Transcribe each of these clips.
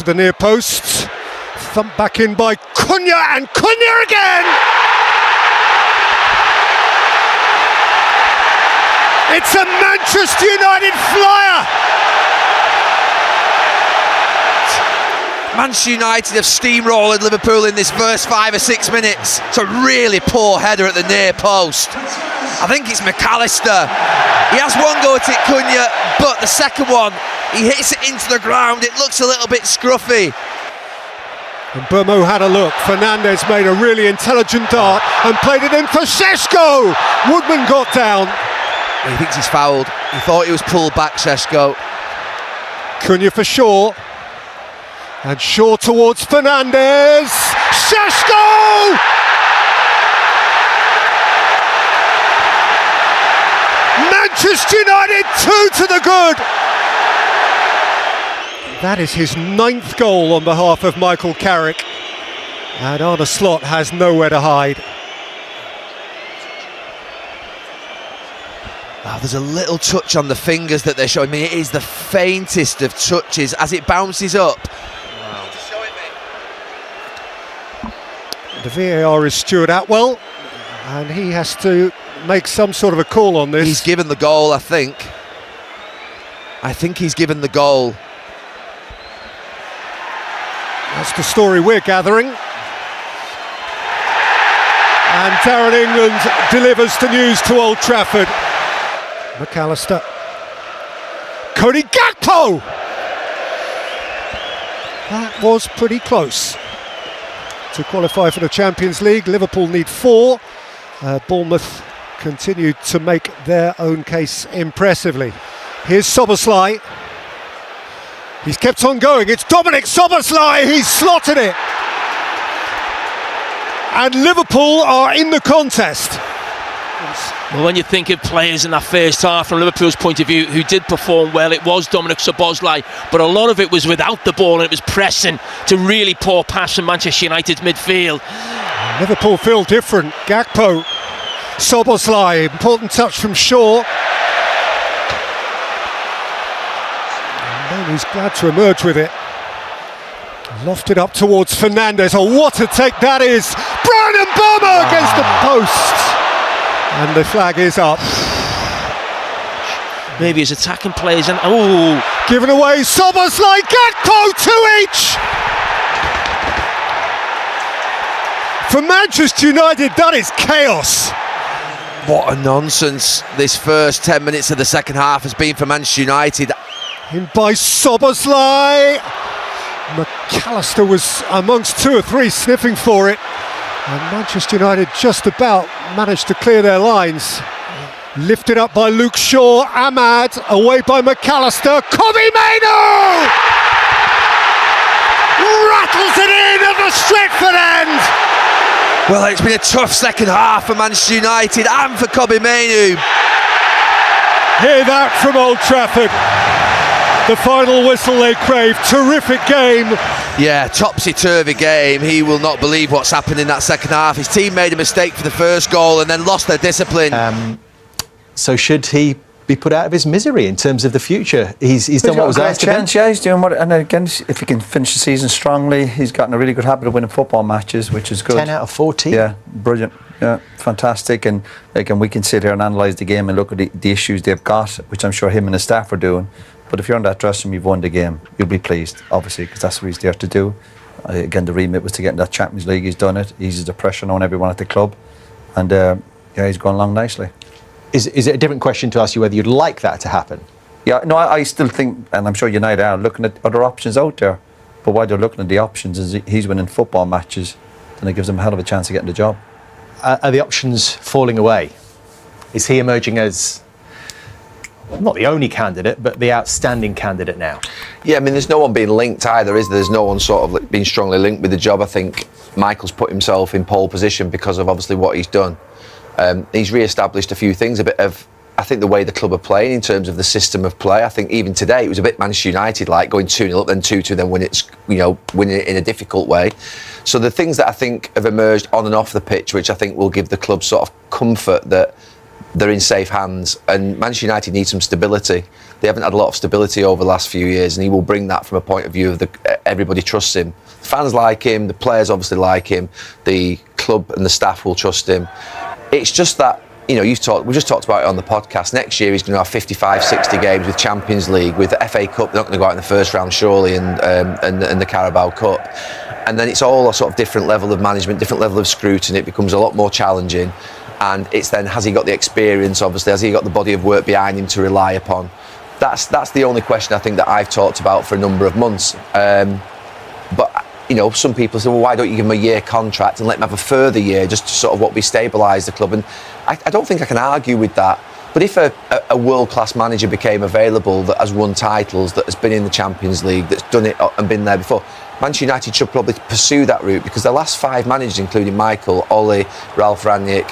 to the near post. Thumped back in by Cunha, and Cunha again! It's a Manchester United flyer! Manchester United have steamrolled Liverpool in this first 5 or 6 minutes. It's a really poor header at the near post. I think it's McAllister. He has one go at it, Cunha, but the second one, he hits it into the ground. It looks a little bit scruffy. And Burmo had a look. Fernandes made a really intelligent dart and played it in for Šeško. Woodman got down. He thinks he's fouled. He thought he was pulled back, Šeško. Cunha for Shaw. And Shaw towards Fernandes. Šeško! Manchester United 2 to the good. That is his 9th goal on behalf of Michael Carrick. And Arne Slot has nowhere to hide. Oh, there's a little touch on the fingers that they're showing me. It is the faintest of touches as it bounces up. Wow. The VAR is Stuart Atwell, and he has to make some sort of a call on this. He's given the goal, I think. I think he's given the goal. That's the story we're gathering. And Darren England delivers the news to Old Trafford. McAllister. Cody Gakpo! That was pretty close. To qualify for the Champions League, Liverpool need 4. Bournemouth continued to make their own case impressively. Here's Szoboszlai. He's kept on going. It's Dominic Szoboszlai. He's slotted it. And Liverpool are in the contest. Well, when you think of players in that first half from Liverpool's point of view who did perform well, it was Dominic Szoboszlai, but a lot of it was without the ball and it was pressing to really poor pass from Manchester United's midfield. Liverpool feel different. Gakpo, Szoboszlai, important touch from Shaw. And he's glad to emerge with it. Lofted up towards Fernandes. Oh, what a take that is! Brian Mbeumo against the post! And the flag is up. Maybe his attacking players and given away. Szoboszlai, Gakpo, 2 each. For Manchester United, that is chaos. What a nonsense this first 10 minutes of the second half has been for Manchester United. In by Szoboszlai. McAllister was amongst 2 or 3 sniffing for it. And Manchester United just about managed to clear their lines. Lifted up by Luke Shaw. Ahmad away by McAllister. Kobbie Mainoo! Rattles it in at the Stretford end! Well, it's been a tough second half for Manchester United and for Kobbie Mainoo. Hear that from Old Trafford. The final whistle they crave. Terrific game. Yeah, topsy-turvy game. He will not believe what's happened in that second half. His team made a mistake for the first goal and then lost their discipline. So should he be put out of his misery in terms of the future? He's done what was asked of him. Yeah, he's doing what. And again, if he can finish the season strongly, he's gotten a really good habit of winning football matches, which is good. 10 out of 14. Yeah, brilliant. Yeah, fantastic. And again, we can sit here and analyse the game and look at the issues they've got, which I'm sure him and his staff are doing. But if you're on that dressing room, you've won the game, you'll be pleased, obviously, because that's what he's there to do. Again, the remit was to get in that Champions League. He's done it. Eases the pressure on everyone at the club. And yeah, he's gone along nicely. Is it a different question to ask you whether you'd like that to happen? Yeah, no, I still think, and I'm sure United are looking at other options out there. But while they're looking at the options, is he's winning football matches, then it gives him a hell of a chance of getting the job. Are the options falling away? Is he emerging as not the only candidate, but the outstanding candidate now? Yeah, I mean, there's no one being linked either, is there? There's no one sort of being strongly linked with the job. I think Michael's put himself in pole position because of obviously what he's done. He's re-established a few things, a bit of, I think, the way the club are playing in terms of the system of play. I think even today it was a bit Manchester United like, going 2-0 up, then 2-2, then winning it in a difficult way. So the things that I think have emerged on and off the pitch, which I think will give the club sort of comfort that they're in safe hands, and Manchester United need some stability. They haven't had a lot of stability over the last few years, and he will bring that from a point of view of everybody trusts him. The fans like him, the players obviously like him, the club and the staff will trust him. It's just that, you know, we just talked about it on the podcast. Next year he's going to have 55, 60 games with Champions League, with the FA Cup. They're not going to go out in the first round surely, and the Carabao Cup. And then it's all a sort of different level of management, different level of scrutiny. It becomes a lot more challenging. And it's then, has he got the experience, obviously, has he got the body of work behind him to rely upon? That's the only question I think that I've talked about for a number of months. But, you know, some people say, well, why don't you give him a year contract and let him have a further year just to sort of what we stabilise the club? And I don't think I can argue with that. But if a world-class manager became available that has won titles, that has been in the Champions League, that's done it and been there before, Manchester United should probably pursue that route, because the last 5 managers, including Michael, Ole, Ralph Rangnick,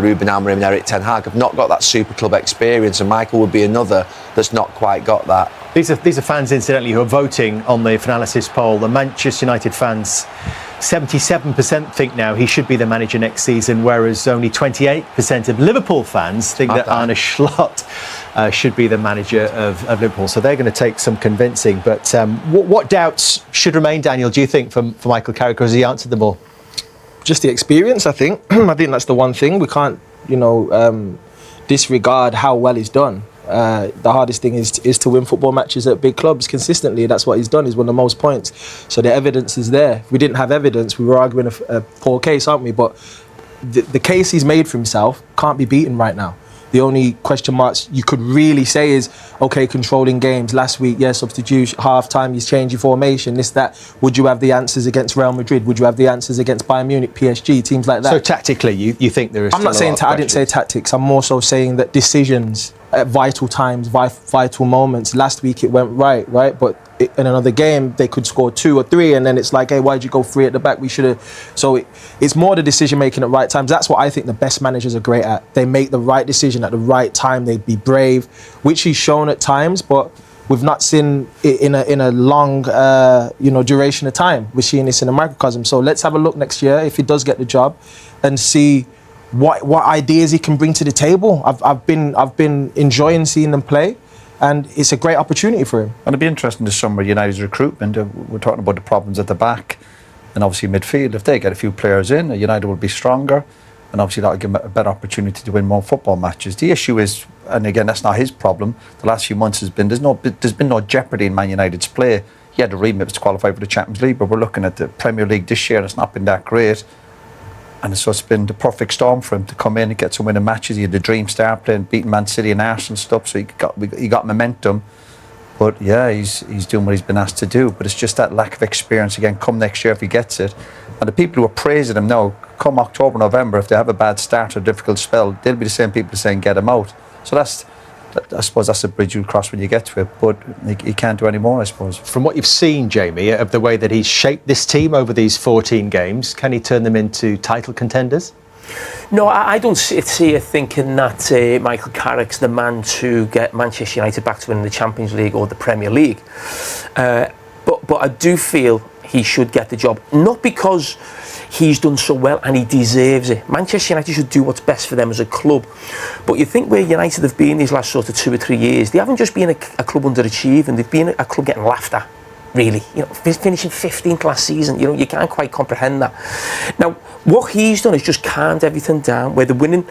Ruben Amorim and Eric Ten Hag, have not got that super club experience, and Michael would be another that's not quite got that. These are fans, incidentally, who are voting on the Analysis poll. The Manchester United fans, 77% think now he should be the manager next season, whereas only 28% of Liverpool fans think that Arne Slot should be the manager of Liverpool. So they're going to take some convincing. But what doubts should remain, Daniel, do you think, for Michael Carrick, or has he answered them all? Just the experience, I think. I think that's the one thing. We can't, disregard how well he's done. The hardest thing is to win football matches at big clubs consistently. That's what he's done. He's won the most points. So the evidence is there. If we didn't have evidence, we were arguing a poor case, aren't we? But the case he's made for himself can't be beaten right now. The only question marks you could really say is, okay, controlling games. Last week, substitution, half-time, he's changed your formation, this, that. Would you have the answers against Real Madrid? Would you have the answers against Bayern Munich, PSG, teams like that? So tactically, you think there is I'm not saying, I didn't say tactics. I'm more so saying that decisions at vital times, vital moments. Last week it went right? But in another game, they could score 2 or 3, and then it's like, hey, why'd you go 3 at the back? We should have. So it's more the decision making at right times. That's what I think the best managers are great at. They make the right decision at the right time. They'd be brave, which he's shown at times, but we've not seen it in a long, duration of time. We're seeing this in a microcosm. So let's have a look next year if he does get the job, and see what ideas he can bring to the table. I've been enjoying seeing them play, and it's a great opportunity for him. And it'd be interesting this summer, United's recruitment. We're talking about the problems at the back and obviously midfield. If they get a few players in, United will be stronger, and obviously that'll give them a better opportunity to win more football matches. The issue is, and again, that's not his problem, the last few months has been, there's been no jeopardy in Man United's play. He had a remit to qualify for the Champions League, but we're looking at the Premier League this year, and it's not been that great. And so it's been the perfect storm for him to come in and get some winning matches. He had the dream start playing, beating Man City and Arsenal and stuff, so he got momentum. But yeah, he's doing what he's been asked to do. But it's just that lack of experience again. Come next year if he gets it, and the people who are praising him now, come October, November, if they have a bad start or a difficult spell, they'll be the same people saying get him out. So I suppose that's a bridge you'll cross when you get to it, but he can't do any more, I suppose. From what you've seen, Jamie, of the way that he's shaped this team over these 14 games, can he turn them into title contenders? No, I don't see it thinking that Michael Carrick's the man to get Manchester United back to winning the Champions League or the Premier League. But I do feel he should get the job, not because he's done so well and he deserves it. Manchester United should do what's best for them as a club. But you think where United have been these last sort of 2 or 3 years, they haven't just been a club underachieving, they've been a club getting laughed at, really. Finishing 15th last season, you can't quite comprehend that. Now, what he's done is just calmed everything down, where they're winning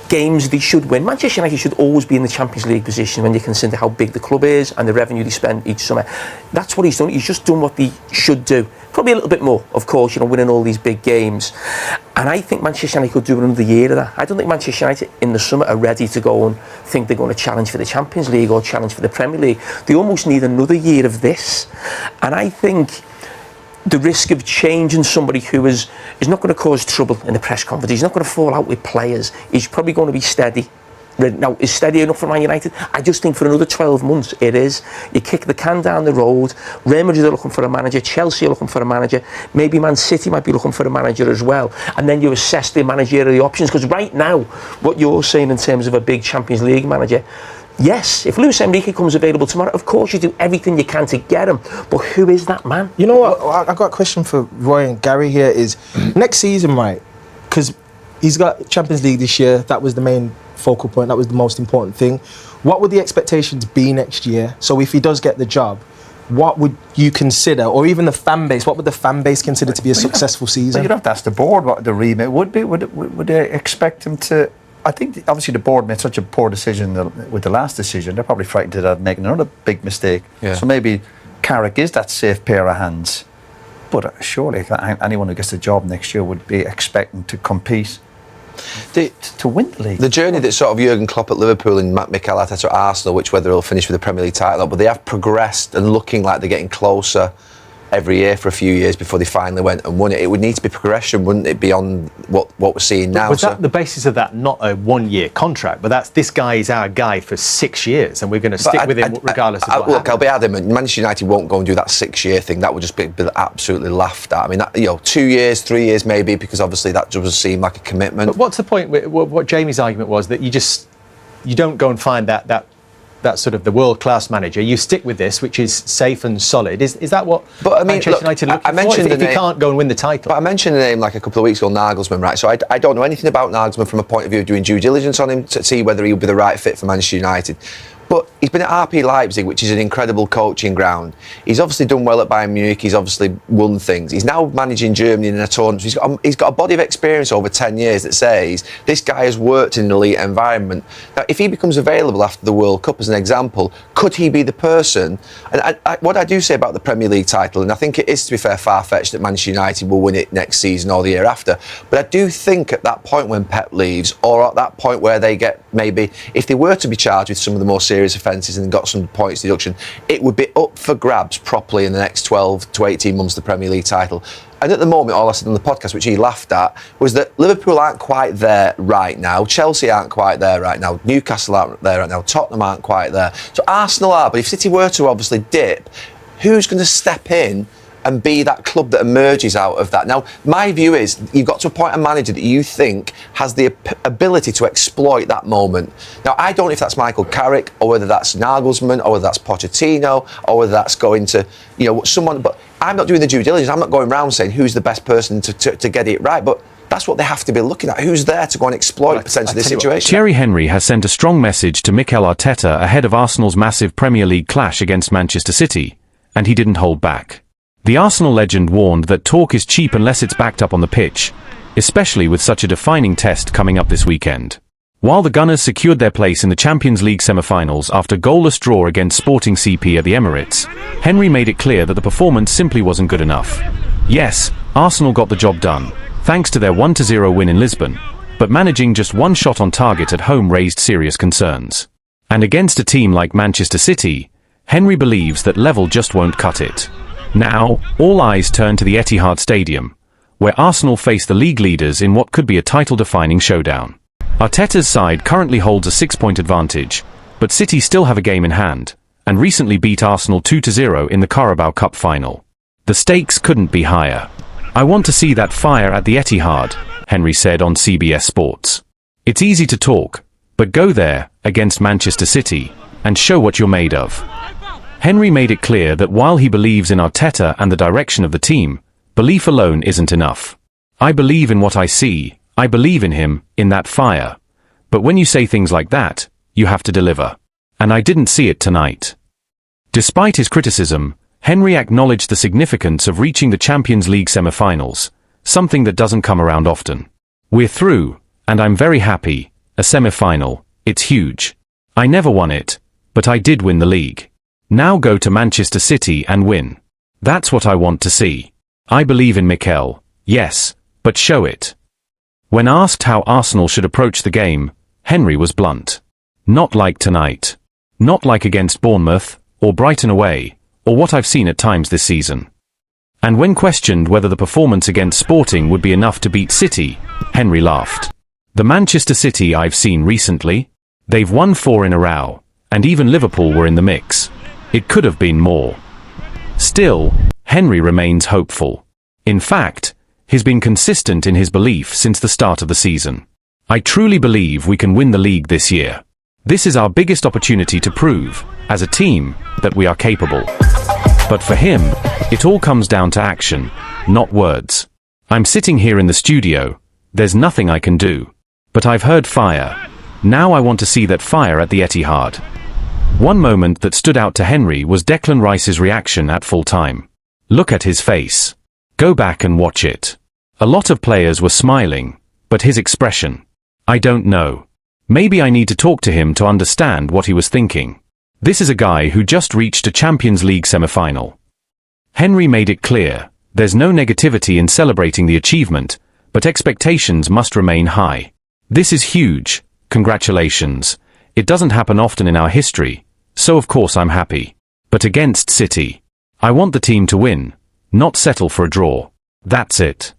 games they should win. Manchester United should always be in the Champions League position when you consider how big the club is and the revenue they spend each summer. That's what he's done. He's just done what they should do. Probably a little bit more, of course, winning all these big games. And I think Manchester United could do another year of that. I don't think Manchester United in the summer are ready to go and think they're going to challenge for the Champions League or challenge for the Premier League. They almost need another year of this. And I think the risk of changing somebody who is not going to cause trouble in the press conference, he's not going to fall out with players, he's probably going to be steady. Now, is steady enough for Man United? I just think for another 12 months it is. You kick the can down the road. Real Madrid are looking for a manager, Chelsea are looking for a manager, maybe Man City might be looking for a manager as well, and then you assess the managerial options, because right now what you're saying in terms of a big Champions League manager, yes, if Luis Enrique comes available tomorrow, of course you do everything you can to get him, but who is that man? You know what, I got a question for Roy and Gary here is, next season, right, because he's got Champions League this year, that was the main focal point. That was the most important thing. What would the expectations be next year? So if he does get the job, what would you consider, or even the fan base, what would the fan base consider to be a successful season? You'd have to ask the board what the remit would be. Would they expect him to... I think obviously the board made such a poor decision with the last decision. They're probably frightened of making another big mistake. Yeah. So maybe Carrick is that safe pair of hands. But surely anyone who gets the job next year would be expecting to compete to win the league. The journey that sort of Jurgen Klopp at Liverpool and Mikel Arteta at Arsenal, which whether they'll finish with the Premier League title, but they have progressed and looking like they're getting closer every year for a few years before they finally went and won it. It would need to be progression, wouldn't it, beyond what we're seeing now? Was that the basis of that not a one-year contract, but this guy is our guy for 6 years and we're going to stick with him regardless of what happens? Look, I'll be adamant, Manchester United won't go and do that 6-year thing. That would just be absolutely laughed at. I mean, 2 years, 3 years maybe, because obviously that doesn't seem like a commitment. But what's the point? What Jamie's argument was that you don't go and find that sort of the world-class manager. You stick with this, which is safe and solid. Is that what Manchester United looking for? If you can't go and win the title. But I mentioned the name like a couple of weeks ago, Nagelsmann, right? So I don't know anything about Nagelsmann from a point of view of doing due diligence on him to see whether he would be the right fit for Manchester United. But he's been at RP Leipzig, which is an incredible coaching ground. He's obviously done well at Bayern Munich. He's obviously won things. He's now managing Germany in a tournament. He's got a body of experience over 10 years that says this guy has worked in an elite environment. Now, if he becomes available after the World Cup, as an example, could he be the person? And what I do say about the Premier League title, and I think it is, to be fair, far-fetched that Manchester United will win it next season or the year after, but I do think at that point when Pep leaves, or at that point where they get maybe, if they were to be charged with some of the more serious offences and got some points deduction, it would be up for grabs properly in the next 12 to 18 months, the Premier League title. And at the moment, all I said on the podcast, which he laughed at, was that Liverpool aren't quite there right now, Chelsea aren't quite there right now, Newcastle aren't there right now, Tottenham aren't quite there. So Arsenal are, but if City were to obviously dip, who's going to step in and be that club that emerges out of that? Now, my view is you've got to appoint a manager that you think has the ability to exploit that moment. Now, I don't know if that's Michael Carrick, or whether that's Nagelsmann, or whether that's Pochettino, or whether that's going to, someone, but I'm not doing the due diligence. I'm not going around saying who's the best person to get it right, but that's what they have to be looking at. Who's there to go and exploit potentially this situation? Thierry Henry has sent a strong message to Mikel Arteta ahead of Arsenal's massive Premier League clash against Manchester City, and he didn't hold back. The Arsenal legend warned that talk is cheap unless it's backed up on the pitch, especially with such a defining test coming up this weekend. While the Gunners secured their place in the Champions League semi-finals after goalless draw against Sporting CP at the Emirates, Henry made it clear that the performance simply wasn't good enough. Yes, Arsenal got the job done, thanks to their 1-0 win in Lisbon, but managing just one shot on target at home raised serious concerns. And against a team like Manchester City, Henry believes that level just won't cut it. Now, all eyes turn to the Etihad Stadium, where Arsenal face the league leaders in what could be a title-defining showdown. Arteta's side currently holds a 6-point advantage, but City still have a game in hand, and recently beat Arsenal 2-0 in the Carabao Cup final. The stakes couldn't be higher. I want to see that fire at the Etihad, Henry said on CBS Sports. It's easy to talk, but go there, against Manchester City, and show what you're made of. Henry made it clear that while he believes in Arteta and the direction of the team, belief alone isn't enough. I believe in what I see, I believe in him, in that fire. But when you say things like that, you have to deliver. And I didn't see it tonight. Despite his criticism, Henry acknowledged the significance of reaching the Champions League semi-finals, something that doesn't come around often. We're through, and I'm very happy. A semi-final, it's huge. I never won it, but I did win the league. Now go to Manchester City and win. That's what I want to see. I believe in Mikel, yes, but show it. When asked how Arsenal should approach the game, Henry was blunt. Not like tonight. Not like against Bournemouth, or Brighton away, or what I've seen at times this season. And when questioned whether the performance against Sporting would be enough to beat City, Henry laughed. The Manchester City I've seen recently? They've won 4 in a row, and even Liverpool were in the mix. It could have been more. Still, Henry remains hopeful. In fact, he's been consistent in his belief since the start of the season. I truly believe we can win the league this year. This is our biggest opportunity to prove, as a team, that we are capable. But for him, it all comes down to action, not words. I'm sitting here in the studio, there's nothing I can do. But I've heard fire. Now I want to see that fire at the Etihad. One moment that stood out to Henry was Declan Rice's reaction at full time. Look at his face. Go back and watch it. A lot of players were smiling, but his expression, I don't know. Maybe I need to talk to him to understand what he was thinking. This is a guy who just reached a Champions League semi-final. Henry made it clear, there's no negativity in celebrating the achievement, but expectations must remain high. This is huge, congratulations. It doesn't happen often in our history, so of course I'm happy. But against City, I want the team to win, not settle for a draw. That's it.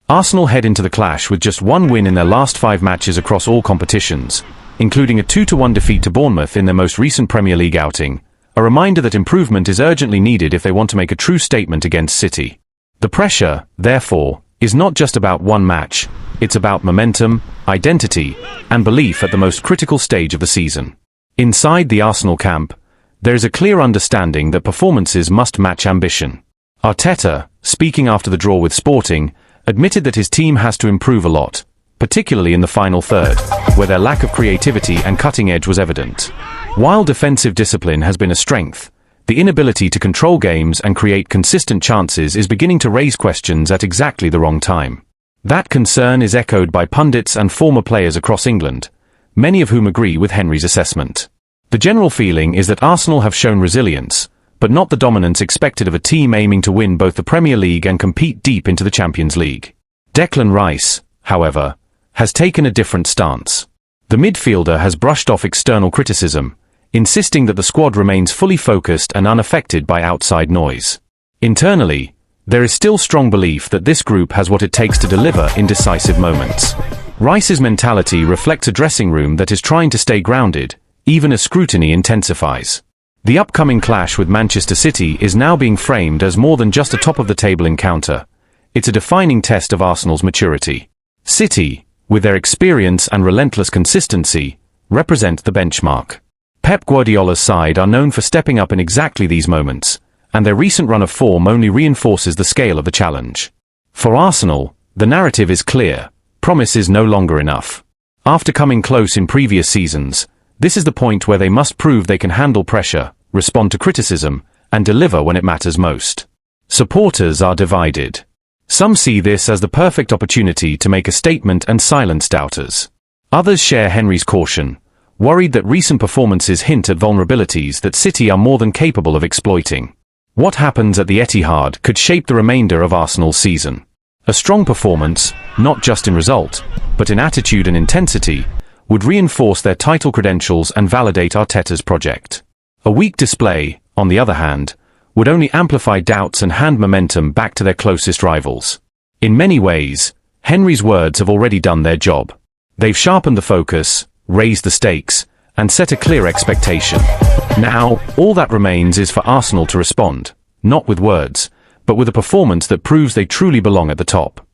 Arsenal head into the clash with just one win in their last 5 matches across all competitions, including a 2-1 defeat to Bournemouth in their most recent Premier League outing, a reminder that improvement is urgently needed if they want to make a true statement against City. The pressure, therefore, is not just about one match, it's about momentum, identity, and belief at the most critical stage of the season. Inside the Arsenal camp, there is a clear understanding that performances must match ambition. Arteta, speaking after the draw with Sporting, admitted that his team has to improve a lot, particularly in the final third, where their lack of creativity and cutting edge was evident. While defensive discipline has been a strength, the inability to control games and create consistent chances is beginning to raise questions at exactly the wrong time. That concern is echoed by pundits and former players across England, many of whom agree with Henry's assessment. The general feeling is that Arsenal have shown resilience, but not the dominance expected of a team aiming to win both the Premier League and compete deep into the Champions League. Declan Rice, however, has taken a different stance. The midfielder has brushed off external criticism, insisting that the squad remains fully focused and unaffected by outside noise. Internally, there is still strong belief that this group has what it takes to deliver in decisive moments. Rice's mentality reflects a dressing room that is trying to stay grounded, even as scrutiny intensifies. The upcoming clash with Manchester City is now being framed as more than just a top-of-the-table encounter. It's a defining test of Arsenal's maturity. City, with their experience and relentless consistency, represent the benchmark. Pep Guardiola's side are known for stepping up in exactly these moments, and their recent run of form only reinforces the scale of the challenge. For Arsenal, the narrative is clear. Promise is no longer enough. After coming close in previous seasons, this is the point where they must prove they can handle pressure, respond to criticism, and deliver when it matters most. Supporters are divided. Some see this as the perfect opportunity to make a statement and silence doubters. Others share Henry's caution, worried that recent performances hint at vulnerabilities that City are more than capable of exploiting. What happens at the Etihad could shape the remainder of Arsenal's season. A strong performance, not just in result, but in attitude and intensity, would reinforce their title credentials and validate Arteta's project. A weak display, on the other hand, would only amplify doubts and hand momentum back to their closest rivals. In many ways, Henry's words have already done their job. They've sharpened the focus, raised the stakes, and set a clear expectation. Now, all that remains is for Arsenal to respond, not with words, but with a performance that proves they truly belong at the top.